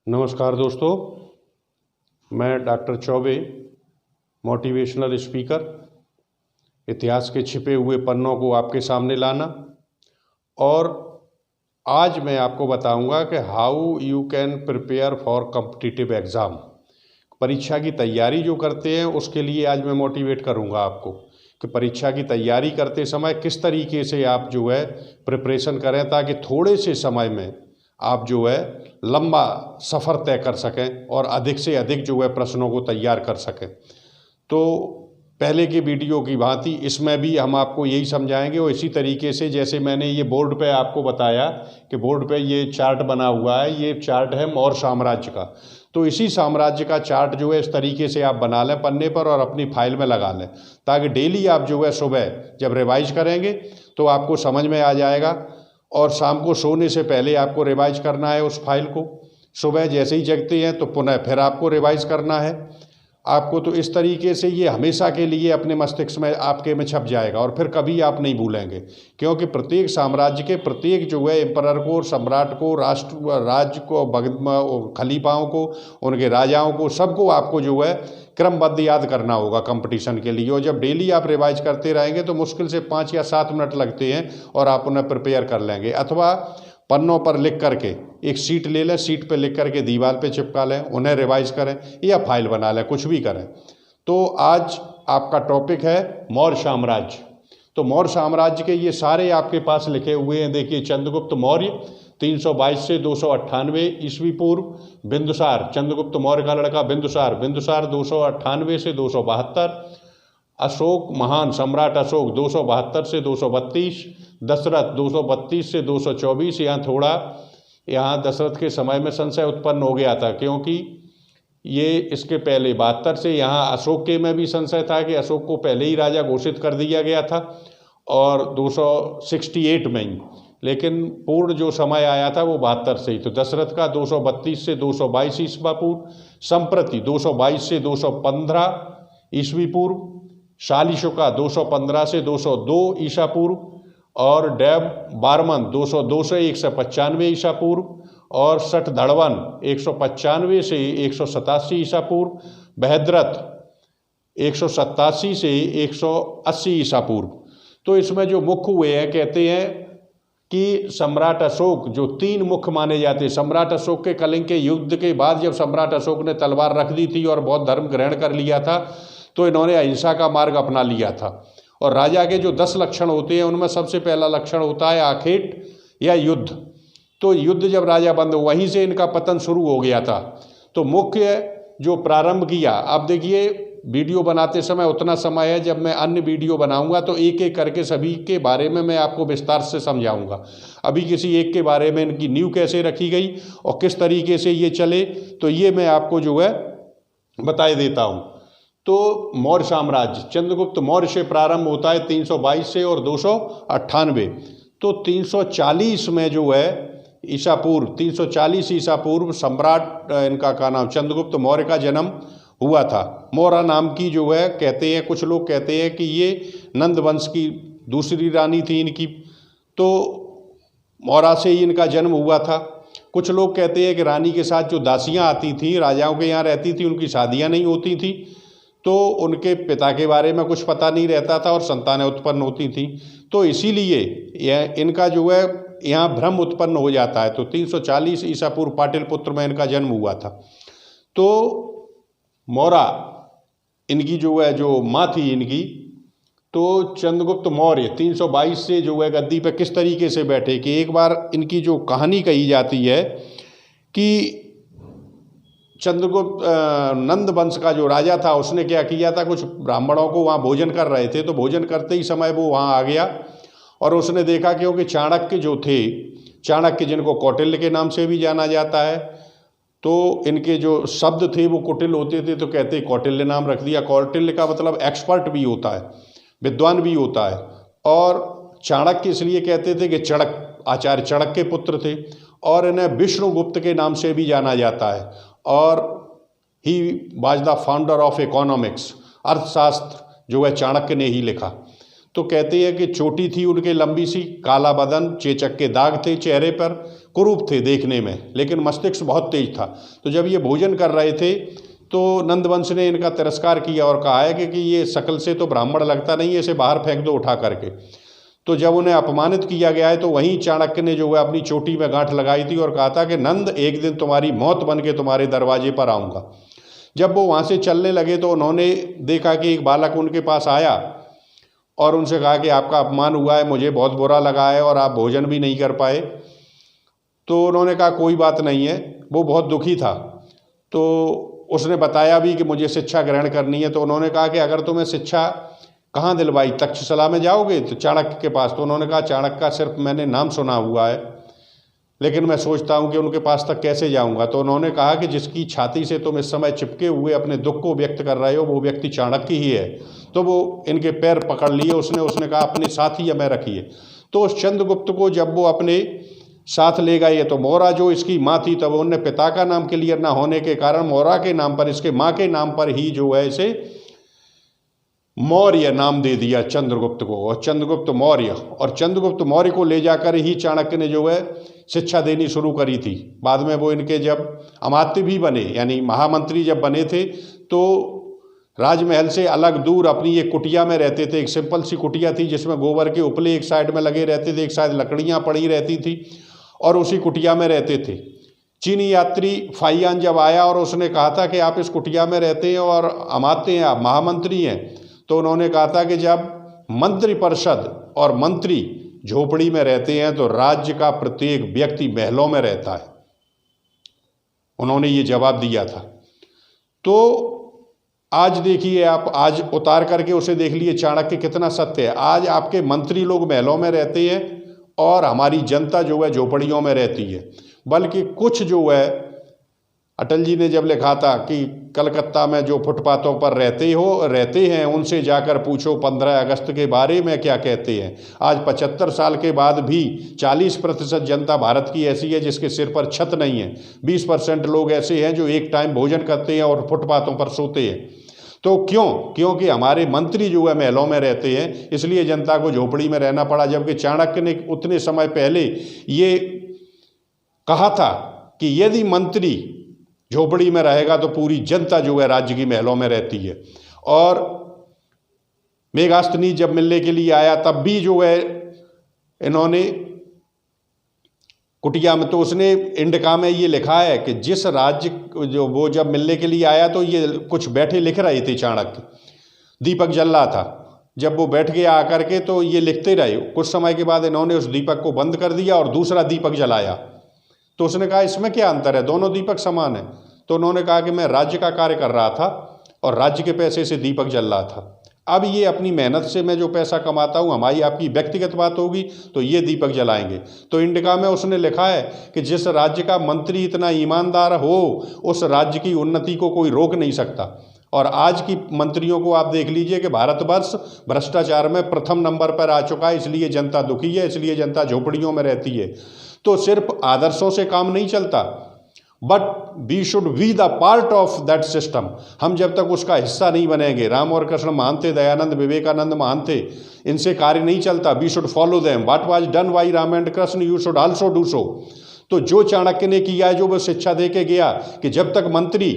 नमस्कार दोस्तों, मैं डॉक्टर चौबे, मोटिवेशनल स्पीकर। इतिहास के छिपे हुए पन्नों को आपके सामने लाना। और आज मैं आपको बताऊंगा कि how you can prepare for competitive exam. परीक्षा की तैयारी जो करते हैं उसके लिए आज मैं मोटिवेट करूंगा आपको कि परीक्षा की तैयारी करते समय किस तरीके से आप जो है प्रिपरेशन करें, ताकि थोड़े से समय में आप जो है लंबा सफ़र तय कर सकें और अधिक से अधिक जो है प्रश्नों को तैयार कर सकें। तो पहले के वीडियो की भांति इसमें भी हम आपको यही समझाएंगे, और इसी तरीके से जैसे मैंने ये बोर्ड पे आपको बताया कि बोर्ड पे ये चार्ट बना हुआ है, ये चार्ट है मौर्य साम्राज्य का। तो इसी साम्राज्य का चार्ट जो है इस तरीके से आप बना लें पन्ने पर और अपनी फाइल में लगा लें, ताकि डेली आप जो है सुबह जब रिवाइज करेंगे तो आपको समझ में आ जाएगा। और शाम को सोने से पहले आपको रिवाइज करना है उस फाइल को। सुबह जैसे ही जगते हैं तो पुनः फिर आपको रिवाइज करना है आपको। तो इस तरीके से ये हमेशा के लिए अपने मस्तिष्क में आपके में छप जाएगा और फिर कभी आप नहीं भूलेंगे, क्योंकि प्रत्येक साम्राज्य के प्रत्येक जो है एम्परर को, सम्राट को, राज्य को, खलीफाओं को, उनके राजाओं को, सबको आपको जो है क्रमबद्ध याद करना होगा कंपटीशन के लिए। और जब डेली आप रिवाइज करते रहेंगे तो मुश्किल से 5 या 7 मिनट लगते हैं और आप उन्हें प्रिपेयर कर लेंगे। अथवा पन्नों पर लिख करके एक सीट ले लें, सीट पे लिख करके दीवार पे चिपका लें, उन्हें रिवाइज करें या फाइल बना लें, कुछ भी करें। तो आज आपका टॉपिक है मौर्य साम्राज्य। तो मौर्य साम्राज्य के ये सारे आपके पास लिखे हुए हैं। देखिए, चंद्रगुप्त मौर्य 322 से 298 ईस्वी पूर्व। बिंदुसार, चंद्रगुप्त मौर्य का लड़का बिंदुसार 298 से 272। अशोक, महान सम्राट अशोक 272 से 232। दशरथ 232 से 224। यहाँ दशरथ के समय में संशय उत्पन्न हो गया था, क्योंकि ये इसके पहले 72 से यहाँ अशोक के में भी संशय था कि अशोक को पहले ही राजा घोषित कर दिया गया था, और 268 में ही। लेकिन पूर्ण जो समय आया था वो 72 से ही। तो दशरथ का 232 से 222 ईस्वा पूर्व। संप्रति 222 से 215 ईस्वी पूर्व। शालिशु का 215 से 202 ईसा पूर्व। और डेब बारमन 202 से 195 ईसा पूर्व। और सठधड़वन 195 से 187 ईसा पूर्व। बहद्रथ 187 से 180 ईसा पूर्व। तो इसमें जो मुख्य हुए हैं, कहते हैं कि सम्राट अशोक जो 3 मुख्य माने जाते हैं। सम्राट अशोक के कलिंग के युद्ध के बाद जब सम्राट अशोक ने तलवार रख दी थी और बौद्ध धर्म ग्रहण कर लिया था, तो इन्होंने अहिंसा का मार्ग अपना लिया था। और राजा के जो 10 लक्षण होते हैं उनमें सबसे पहला लक्षण होता है आखेट या युद्ध। तो युद्ध जब राजा बंद, वहीं से इनका पतन शुरू हो गया था। तो मुख्य जो प्रारंभ किया, अब देखिए वीडियो बनाते समय उतना समय है, जब मैं अन्य वीडियो बनाऊंगा तो एक एक करके सभी के बारे में मैं आपको विस्तार से समझाऊंगा। अभी किसी एक के बारे में इनकी नींव कैसे रखी गई और किस तरीके से ये चले, तो ये मैं आपको जो है बता देता हूँ। तो मौर्य साम्राज्य चंद्रगुप्त मौर्य से प्रारंभ होता है 322 से और 298। तो 340 में जो है ईसा पूर्व, 340 ईसा पूर्व सम्राट इनका का नाम चंद्रगुप्त मौर्य का जन्म हुआ था। मौरा नाम की जो है, कहते हैं कुछ लोग कहते हैं कि ये नंद वंश की दूसरी रानी थी इनकी। तो मौरा से ही इनका जन्म हुआ था। कुछ लोग कहते हैं कि रानी के साथ जो दासियां आती थी, राजाओं के यहाँ रहती थी, उनकी शादियां नहीं होती थी, तो उनके पिता के बारे में कुछ पता नहीं रहता था और संतानें उत्पन्न होती थी। तो इसीलिए यह इनका जो है यहाँ भ्रम उत्पन्न हो जाता है। तो 340 ईसा पूर्व पाटलिपुत्र में इनका जन्म हुआ था। तो मौरा इनकी जो है जो माँ थी इनकी, तो चंद्रगुप्त मौर्य 322 से जो है गद्दी पे किस तरीके से बैठे, कि एक बार इनकी जो कहानी कही जाती है कि चंद्रगुप्त नंद वंश का जो राजा था उसने क्या किया था, कुछ ब्राह्मणों को वहाँ भोजन कर रहे थे, तो भोजन करते ही समय वो वहाँ आ गया और उसने देखा, क्योंकि चाणक्य जो थे, चाणक्य जिनको कौटिल्य के नाम से भी जाना जाता है, तो इनके जो शब्द थे वो कुटिल होते थे, तो कहते कौटिल्य नाम रख दिया। कौटिल्य का मतलब एक्सपर्ट भी होता है, विद्वान भी होता है। और चाणक्य इसलिए कहते थे कि चणक, आचार्य चणक के पुत्र थे, और इन्हें विष्णुगुप्त के नाम से भी जाना जाता है। और he was the founder of economics, अर्थशास्त्र जो है चाणक्य ने ही लिखा। तो कहते हैं कि चोटी थी उनके लंबी सी, काला बदन, चेचक के दाग थे चेहरे पर, कुरूप थे देखने में, लेकिन मस्तिष्क बहुत तेज था। तो जब ये भोजन कर रहे थे तो नंदवंश ने इनका तिरस्कार किया और कहा है कि ये शकल से तो ब्राह्मण लगता नहीं है, इसे बाहर फेंक दो उठा करके। तो जब उन्हें अपमानित किया गया है तो वहीं चाणक्य ने जो है अपनी चोटी में गांठ लगाई थी और कहा था कि नंद, एक दिन तुम्हारी मौत बन के तुम्हारे दरवाजे पर आऊँगा। जब वो वहाँ से चलने लगे तो उन्होंने देखा कि एक बालक उनके पास आया और उनसे कहा कि आपका अपमान हुआ है, मुझे बहुत बुरा लगा है और आप भोजन भी नहीं कर पाए। तो उन्होंने कहा कोई बात नहीं है। वो बहुत दुखी था। तो उसने बताया भी कि मुझे शिक्षा ग्रहण करनी है। तो उन्होंने कहा कि अगर तुम्हें शिक्षा कहाँ दिलवाई, तक्षशिला में जाओगे तो चाणक्य के पास। तो उन्होंने कहा चाणक्य का सिर्फ मैंने नाम सुना हुआ है, लेकिन मैं सोचता हूँ कि उनके पास तक कैसे जाऊँगा। तो उन्होंने कहा कि जिसकी छाती से तुम इस समय चिपके हुए अपने दुख को व्यक्त कर रहे हो वो व्यक्ति चाणक्य ही है। तो वो इनके पैर पकड़ लिए उसने कहा अपने साथ ही हमें रखिए। तो उस चंद्रगुप्त को जब वो अपने साथ ले गए तो मौरा जो इसकी माँ थी, तब उन्होंने पिता का नाम क्लियर ना होने के कारण मौरा के नाम पर, इसके माँ के नाम पर ही जो है इसे मौर्य नाम दे दिया चंद्रगुप्त को, और चंद्रगुप्त मौर्य। और चंद्रगुप्त मौर्य को ले जाकर ही चाणक्य ने जो है शिक्षा देनी शुरू करी थी। बाद में वो इनके जब अमात्य भी बने, यानी महामंत्री जब बने थे, तो राजमहल से अलग दूर अपनी एक कुटिया में रहते थे। एक सिंपल सी कुटिया थी जिसमें गोबर के उपले एक साइड में लगे रहते थे, एक साइड लकड़ियाँ पड़ी रहती थी, और उसी कुटिया में रहते थे। चीनी यात्री फाइयान जब आया और उसने कहा था कि आप इस कुटिया में रहते हैं और अमात्य हैं, आप महामंत्री हैं, तो उन्होंने कहा था कि जब मंत्री परिषद और मंत्री झोपड़ी में रहते हैं तो राज्य का प्रत्येक व्यक्ति महलों में रहता है। उन्होंने ये जवाब दिया था। तो आज देखिए आप, आज उतार करके उसे देख लिए चाणक्य कितना सत्य है। आज आपके मंत्री लोग महलों में रहते हैं और हमारी जनता जो है झोपड़ियों में रहती है। बल्कि कुछ जो है, अटल जी ने जब लिखा था कि कलकत्ता में जो फुटपाथों पर रहते हैं उनसे जाकर पूछो 15 अगस्त के बारे में क्या कहते हैं। आज 75 साल के बाद भी 40% जनता भारत की ऐसी है जिसके सिर पर छत नहीं है। 20% लोग ऐसे हैं जो एक टाइम भोजन करते हैं और फुटपाथों पर सोते हैं। तो क्योंकि हमारे मंत्री जो है महलों में रहते हैं, इसलिए जनता को झोपड़ी में रहना पड़ा। जबकि चाणक्य ने उतने समय पहले ये कहा था कि यदि मंत्री झोपड़ी में रहेगा तो पूरी जनता जो है राज्य की महलों में रहती है। और मेघास्तनी जब मिलने के लिए आया तब भी जो है इन्होंने कुटिया में, तो उसने इंडिका में ये लिखा है कि जिस राज्य जो वो जब मिलने के लिए आया तो ये कुछ बैठे लिख रहे थे चाणक्य, दीपक जल रहा था। जब वो बैठ गया आकर के तो ये लिखते रहे। कुछ समय के बाद इन्होंने उस दीपक को बंद कर दिया और दूसरा दीपक जलाया। तो उसने कहा इसमें क्या अंतर है, दोनों दीपक समान है। तो उन्होंने कहा कि मैं राज्य का कार्य कर रहा था और राज्य के पैसे से दीपक जल रहा था। अब ये अपनी मेहनत से मैं जो पैसा कमाता हूँ, हमारी आपकी व्यक्तिगत बात होगी तो ये दीपक जलाएंगे। तो इंडिका में उसने लिखा है कि जिस राज्य का मंत्री इतना ईमानदार हो उस राज्य की उन्नति को कोई रोक नहीं सकता। और आज की मंत्रियों को आप देख लीजिए कि भारतवर्ष भ्रष्टाचार में प्रथम नंबर पर आ चुका है, इसलिए जनता दुखी है, इसलिए जनता झोपड़ियों में रहती है। तो सिर्फ आदर्शों से काम नहीं चलता, but we should be the part of that system. हम जब तक उसका हिस्सा नहीं बनेंगे, राम और कृष्ण महान थे, दयानंद विवेकानंद महान थे, इनसे कार्य नहीं चलता। We should follow them, what was done by Ram and Krishna you should also do so. तो जो चाणक्य ने किया है, जो वो शिक्षा दे के गया कि जब तक मंत्री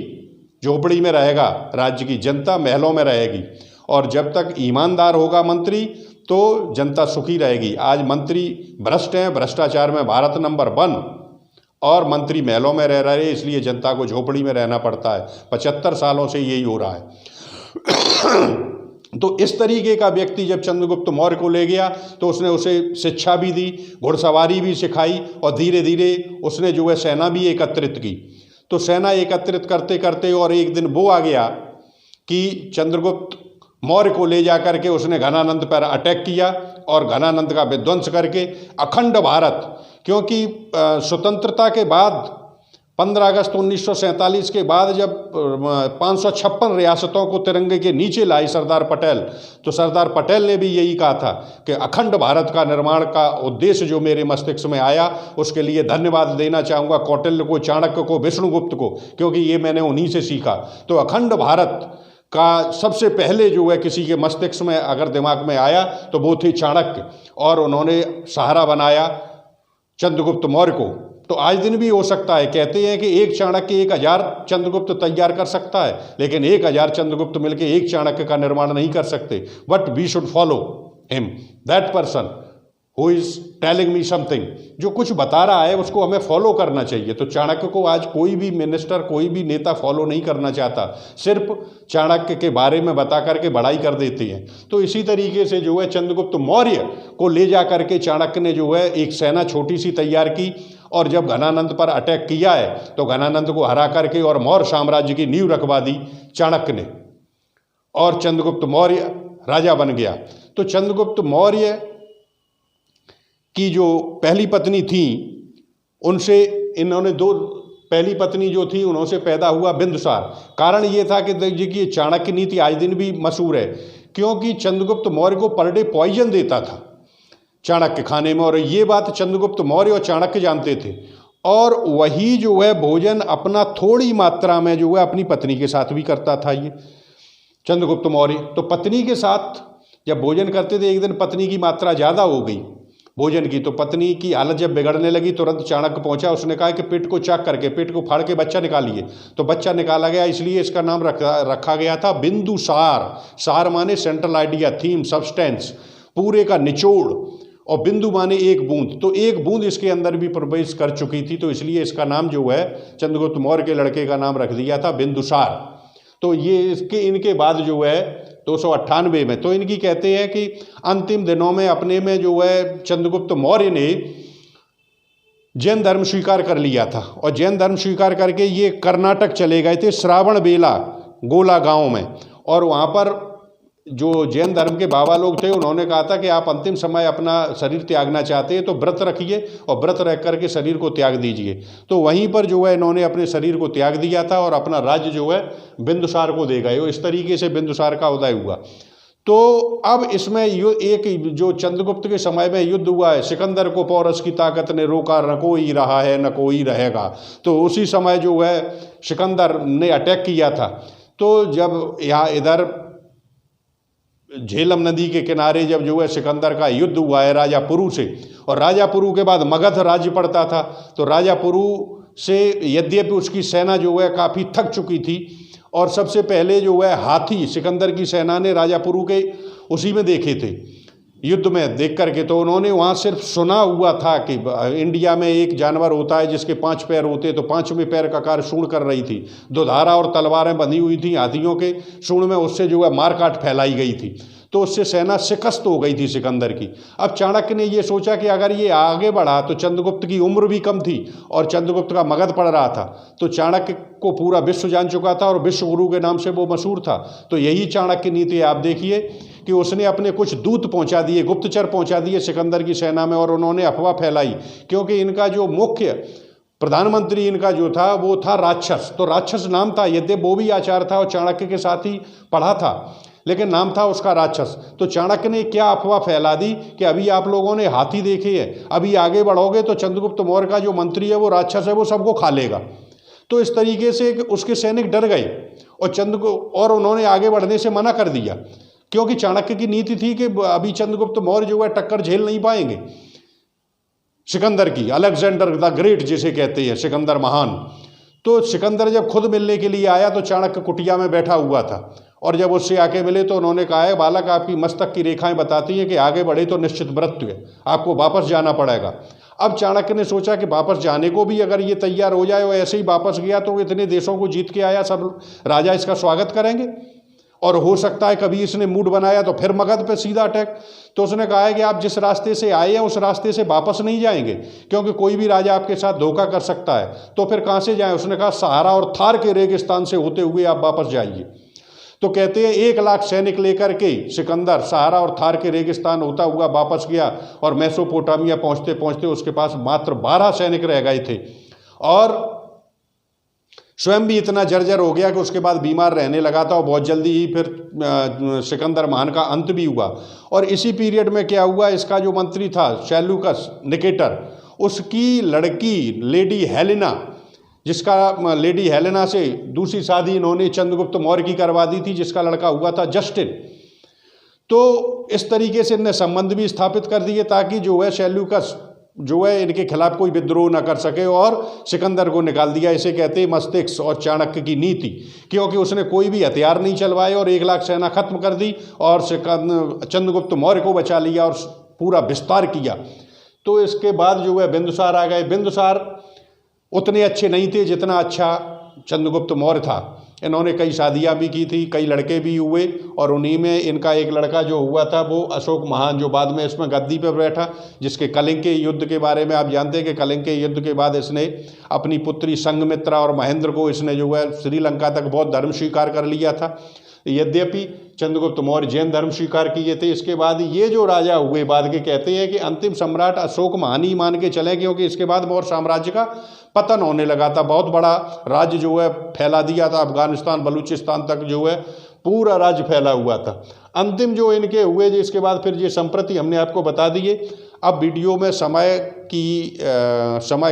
झोपड़ी में रहेगा राज्य की जनता महलों में रहेगी, और जब तक ईमानदार होगा मंत्री तो जनता सुखी रहेगी। आज मंत्री भ्रष्ट हैं, भ्रष्टाचार में भारत नंबर 1, और मंत्री महलों में रह रहे हैं, इसलिए जनता को झोपड़ी में रहना पड़ता है। 75 सालों से यही हो रहा है। तो इस तरीके का व्यक्ति जब चंद्रगुप्त मौर्य को ले गया तो उसने उसे शिक्षा भी दी, घुड़सवारी भी सिखाई, और धीरे धीरे उसने जो है सेना भी एकत्रित की। तो सेना एकत्रित करते करते और एक दिन वो आ गया कि चंद्रगुप्त मौर्य को ले जा करके उसने घनानंद पर अटैक किया और घनानंद का विध्वंस करके अखंड भारत, क्योंकि स्वतंत्रता के बाद 15 अगस्त 1947 के बाद जब 556 रियासतों को तिरंगे के नीचे लाई सरदार पटेल, तो सरदार पटेल ने भी यही कहा था कि अखंड भारत का निर्माण का उद्देश्य जो मेरे मस्तिष्क में आया, उसके लिए धन्यवाद देना चाहूँगा कौटिल्य को, चाणक्य को, विष्णुगुप्त को, क्योंकि ये मैंने उन्हीं से सीखा। तो अखंड भारत का सबसे पहले जो है किसी के मस्तिष्क में अगर दिमाग में आया तो वो थे चाणक्य, और उन्होंने सहारा बनाया चंद्रगुप्त मौर्य को। तो आज दिन भी हो सकता है, कहते हैं कि एक चाणक्य 1000 चंद्रगुप्त तैयार कर सकता है, लेकिन 1000 चंद्रगुप्त मिलकर एक चाणक्य का निर्माण नहीं कर सकते। But we should follow him, that person who is telling me something, जो कुछ बता रहा है उसको हमें फॉलो करना चाहिए। तो चाणक्य को आज कोई भी मिनिस्टर, कोई भी नेता फॉलो नहीं करना चाहता, सिर्फ चाणक्य के बारे में बता करके बड़ाई कर देते हैं। तो इसी तरीके से जो है चंद्रगुप्त मौर्य को ले जा करके चाणक्य ने जो है एक सेना छोटी सी तैयार की, और जब घनानंद पर अटैक किया है तो घनानंद को हरा करके और मौर्य साम्राज्य की नींव रखवा दी चाणक्य ने, और चंद्रगुप्त मौर्य राजा बन गया। तो चंद्रगुप्त मौर्य की जो पहली पत्नी थी, उनसे इन्होंने पहली पत्नी जो थी उनसे पैदा हुआ बिंदुसार। कारण ये था कि देखिए चाणक्य नीति आज दिन भी मशहूर है, क्योंकि चंद्रगुप्त मौर्य को पर डे पॉइजन देता था चाणक्य खाने में, और ये बात चंद्रगुप्त मौर्य और चाणक्य जानते थे। और वही जो है भोजन अपना थोड़ी मात्रा में जो है अपनी पत्नी के साथ भी करता था ये चंद्रगुप्त मौर्य। तो पत्नी के साथ जब भोजन करते थे, एक दिन पत्नी की मात्रा ज़्यादा हो गई भोजन की, तो पत्नी की हालत जब बिगड़ने लगी, तुरंत चाणक्य पहुंचा। उसने कहा कि पेट को चाक करके, पेट को फाड़ के बच्चा निकालिए। तो बच्चा निकाला गया, इसलिए इसका नाम रखा गया था बिंदुसार। सार माने सेंट्रल आइडिया, थीम, सब्सटेंस, पूरे का निचोड़, और बिंदु माने एक बूंद। तो एक बूंद इसके अंदर भी प्रवेश कर चुकी थी, तो इसलिए इसका नाम जो है चंद्रगुप्त मौर्य के लड़के का नाम रख दिया था बिंदुसार। तो ये इनके बाद जो है 298 में, तो इनकी कहते हैं कि अंतिम दिनों में अपने में जो है चंद्रगुप्त मौर्य ने जैन धर्म स्वीकार कर लिया था, और जैन धर्म स्वीकार करके ये कर्नाटक चले गए थे, श्रावण बेला गोला गांव में। और वहाँ पर जो जैन धर्म के बाबा लोग थे, उन्होंने कहा था कि आप अंतिम समय अपना शरीर त्यागना चाहते हैं तो व्रत रखिए, और व्रत रख करके शरीर को त्याग दीजिए। तो वहीं पर जो है इन्होंने अपने शरीर को त्याग दिया था, और अपना राज्य जो है बिंदुसार को दे गए। इस तरीके से बिंदुसार का उदय हुआ। तो अब इसमें एक जो चंद्रगुप्त के समय में युद्ध हुआ है, सिकंदर को पौरस की ताकत ने रोका, न कोई रहा है न कोई रहेगा। तो उसी समय जो है सिकंदर ने अटैक किया था। तो जब यहाँ इधर झेलम नदी के किनारे जब जो है सिकंदर का युद्ध हुआ है राजापुरु से, और राजापुरु के बाद मगध राज्य पड़ता था। तो राजापुरु से यद्यपि उसकी सेना जो है काफ़ी थक चुकी थी, और सबसे पहले जो है हाथी सिकंदर की सेना ने राजापुरु के उसी में देखे थे युद्ध में देख करके। तो उन्होंने वहाँ सिर्फ सुना हुआ था कि इंडिया में एक जानवर होता है जिसके 5 पैर होते, तो 5वें पैर का कार्य सूंड कर रही थी। दुधारा और तलवारें बंधी हुई थी हाथियों के सूंड में, उससे जो है मारकाट फैलाई गई थी। तो उससे सेना शिकस्त हो गई थी सिकंदर की। अब चाणक्य ने ये सोचा कि अगर ये आगे बढ़ा, तो चंद्रगुप्त की उम्र भी कम थी और चंद्रगुप्त का मगध पड़ रहा था। तो चाणक्य को पूरा विश्व जान चुका था और विश्व गुरु के नाम से वो मशहूर था। तो यही चाणक्य नीति है। आप देखिए कि उसने अपने कुछ दूत पहुंचा दिए, गुप्तचर पहुंचा दिए सिकंदर की सेना में, और उन्होंने अफवाह फैलाई, क्योंकि इनका जो मुख्य प्रधानमंत्री इनका जो था वो था राक्षस। तो राक्षस नाम था, यद्यपि वो भी आचार्य था और चाणक्य के साथ ही पढ़ा था, लेकिन नाम था उसका राक्षस। तो चाणक्य ने क्या अफवाह फैला दी कि अभी आप लोगों ने हाथी देखे हैं, अभी आगे बढ़ोगे तो चंद्रगुप्त मौर्य का जो मंत्री है वो राक्षस है, वो सबको खा लेगा। तो इस तरीके से उसके सैनिक डर गए और उन्होंने आगे बढ़ने से मना कर दिया, क्योंकि चाणक्य की नीति थी कि अभी चंद्रगुप्त मौर्य जो है टक्कर झेल नहीं पाएंगे सिकंदर की, अलेक्जेंडर द ग्रेट जिसे कहते हैं, सिकंदर महान। तो सिकंदर जब खुद मिलने के लिए आया तो चाणक्य कुटिया में बैठा हुआ था, और जब उससे आके मिले तो उन्होंने कहा है, बालक आपकी मस्तक की रेखाएं बताती हैं कि आगे बढ़े तो निश्चित मृत्यु है, आपको वापस जाना पड़ेगा। अब चाणक्य ने सोचा कि वापस जाने को भी अगर ये तैयार हो जाए और ऐसे ही वापस गया तो इतने देशों को जीत के आया, सब राजा इसका स्वागत करेंगे, और हो सकता है कभी इसने मूड बनाया तो फिर मगध पे सीधा अटैक। तो उसने कहा है कि आप जिस रास्ते से आए हैं उस रास्ते से वापस नहीं जाएंगे, क्योंकि कोई भी राजा आपके साथ धोखा कर सकता है, तो फिर कहाँ से जाएं। उसने कहा सहारा और थार के रेगिस्तान से होते हुए आप वापस जाइए। तो कहते हैं 1 लाख सैनिक लेकर के सिकंदर सहारा और थार के रेगिस्तान होता हुआ वापस गया, और मेसोपोटामिया पहुँचते पहुँचते उसके पास मात्र 12 सैनिक रह गए थे, और स्वयं भी इतना जर्जर हो गया कि उसके बाद बीमार रहने लगा था, और बहुत जल्दी ही फिर सिकंदर महान का अंत भी हुआ। और इसी पीरियड में क्या हुआ, इसका जो मंत्री था सेल्यूकस निकेटर, उसकी लड़की लेडी हेलेना जिसका लेडी हेलेना से दूसरी शादी इन्होंने चंद्रगुप्त मौर्य की करवा दी थी, जिसका लड़का हुआ था जस्टिन। तो इस तरीके से इनने संबंध भी स्थापित कर दिए ताकि जो है सेल्यूकस जो है इनके खिलाफ कोई विद्रोह न कर सके, और सिकंदर को निकाल दिया। इसे कहते हैं मस्तिष्क और चाणक्य की नीति, क्योंकि उसने कोई भी हथियार नहीं चलवाए और 1 लाख सेना खत्म कर दी और चंद्रगुप्त मौर्य को बचा लिया और पूरा विस्तार किया। तो इसके बाद जो है बिंदुसार आ गए। बिंदुसार उतने अच्छे नहीं थे जितना अच्छा चंद्रगुप्त मौर्य था। इन्होंने कई शादियाँ भी की थी, कई लड़के भी हुए, और उन्हीं में इनका एक लड़का जो हुआ था वो अशोक महान, जो बाद में इसमें गद्दी पर बैठा, जिसके कलिंग के युद्ध के बारे में आप जानते हैं कि कलिंग के युद्ध के बाद इसने अपनी पुत्री संघमित्रा और महेंद्र को इसने जो है श्रीलंका तक बौद्ध धर्म स्वीकार कर लिया था। यद्यपि चंद्रगुप्त मौर्य जैन धर्म स्वीकार किए थे। इसके बाद ये जो राजा हुए बाद के कहते हैं कि अंतिम सम्राट अशोक महान ही मान के चले, क्योंकि इसके बाद मौर्य साम्राज्य का पतन होने लगा था। बहुत बड़ा राज्य जो है फैला दिया था, अफगानिस्तान बलूचिस्तान तक जो है पूरा राज्य फैला हुआ था। अंतिम जो इनके हुए जो इसके बाद फिर ये संप्रति हमने आपको बता दिए। अब वीडियो में समय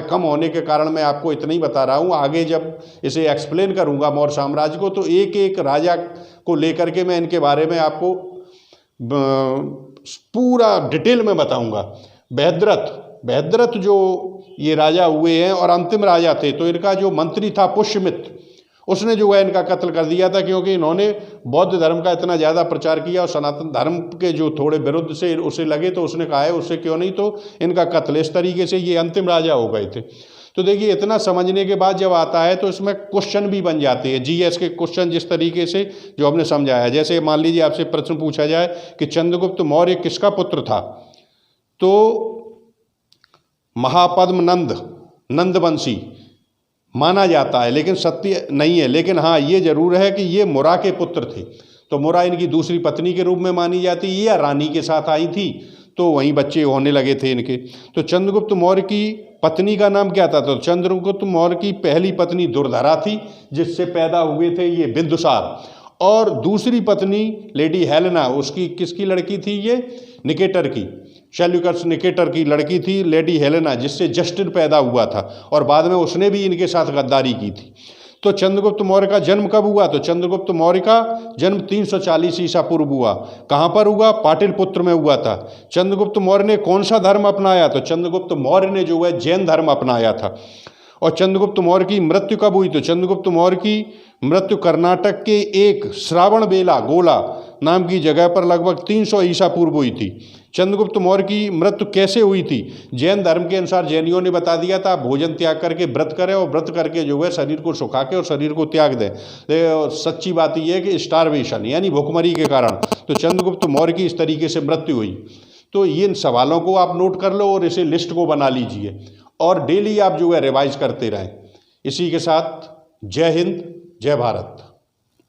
कम होने के कारण मैं आपको इतना ही बता रहा हूँ। आगे जब इसे एक्सप्लेन करूँगा मौर्य साम्राज्य को, तो एक एक राजा को लेकर के मैं इनके बारे में आपको पूरा डिटेल में बताऊँगा। बृहद्रथ जो ये राजा हुए हैं और अंतिम राजा थे, तो इनका जो मंत्री था पुष्यमित्र, उसने जो है इनका कत्ल कर दिया था, क्योंकि इन्होंने बौद्ध धर्म का इतना ज़्यादा प्रचार किया और सनातन धर्म के जो थोड़े विरुद्ध से उसे लगे, तो उसने कहा है उससे क्यों नहीं, तो इनका कत्ल। इस तरीके से ये अंतिम राजा हो गए थे। तो देखिए इतना समझने के बाद जब आता है तो इसमें क्वेश्चन भी बन जाते हैं, जीएस के क्वेश्चन, जिस तरीके से जो हमने समझाया। जैसे मान लीजिए आपसे प्रश्न पूछा जाए कि चंद्रगुप्त मौर्य किसका पुत्र था, तो महापद्म नंदवंशी माना जाता है, लेकिन सत्य नहीं है। लेकिन हाँ ये जरूर है कि ये मुरा के पुत्र थे। तो मुरा इनकी दूसरी पत्नी के रूप में मानी जाती है, या रानी के साथ आई थी, तो वहीं बच्चे होने लगे थे इनके। तो चंद्रगुप्त मौर्य की पत्नी का नाम क्या था, तो चंद्रगुप्त मौर्य की पहली पत्नी दुर्धरा थी, जिससे पैदा हुए थे ये बिंदुसार। और दूसरी पत्नी लेडी हेलेना, उसकी किसकी लड़की थी, ये निकेटर की, सेल्यूकस निकेटर की लड़की थी लेडी हेलेना, जिससे जस्टिन पैदा हुआ था, और बाद में उसने भी इनके साथ गद्दारी की थी। तो चंद्रगुप्त मौर्य का जन्म कब हुआ, तो चंद्रगुप्त मौर्य का जन्म 340 ईसा पूर्व हुआ। कहाँ पर हुआ, पाटलिपुत्र में हुआ था। चंद्रगुप्त मौर्य ने कौन सा धर्म अपनाया, तो चंद्रगुप्त मौर्य ने जो है जैन धर्म अपनाया था। और चंद्रगुप्त मौर्य की मृत्यु कब हुई, तो चंद्रगुप्त मौर्य की मृत्यु कर्नाटक के एक श्रावणबेला गोला नाम की जगह पर लगभग 300 ईसा पूर्व हुई थी। चंद्रगुप्त मौर्य की मृत्यु कैसे हुई थी, जैन धर्म के अनुसार जैनियों ने बता दिया था भोजन त्याग करके व्रत करें, और व्रत करके जो है शरीर को सुखा के और शरीर को त्याग दें। सच्ची बात यह है कि स्टारवेशन यानी भूखमरी के कारण तो चंद्रगुप्त मौर्य की इस तरीके से मृत्यु हुई। तो इन सवालों को आप नोट कर लो और इसे लिस्ट को बना लीजिए, और डेली आप जो है रिवाइज करते रहें। इसी के साथ जय हिंद, जय भारत।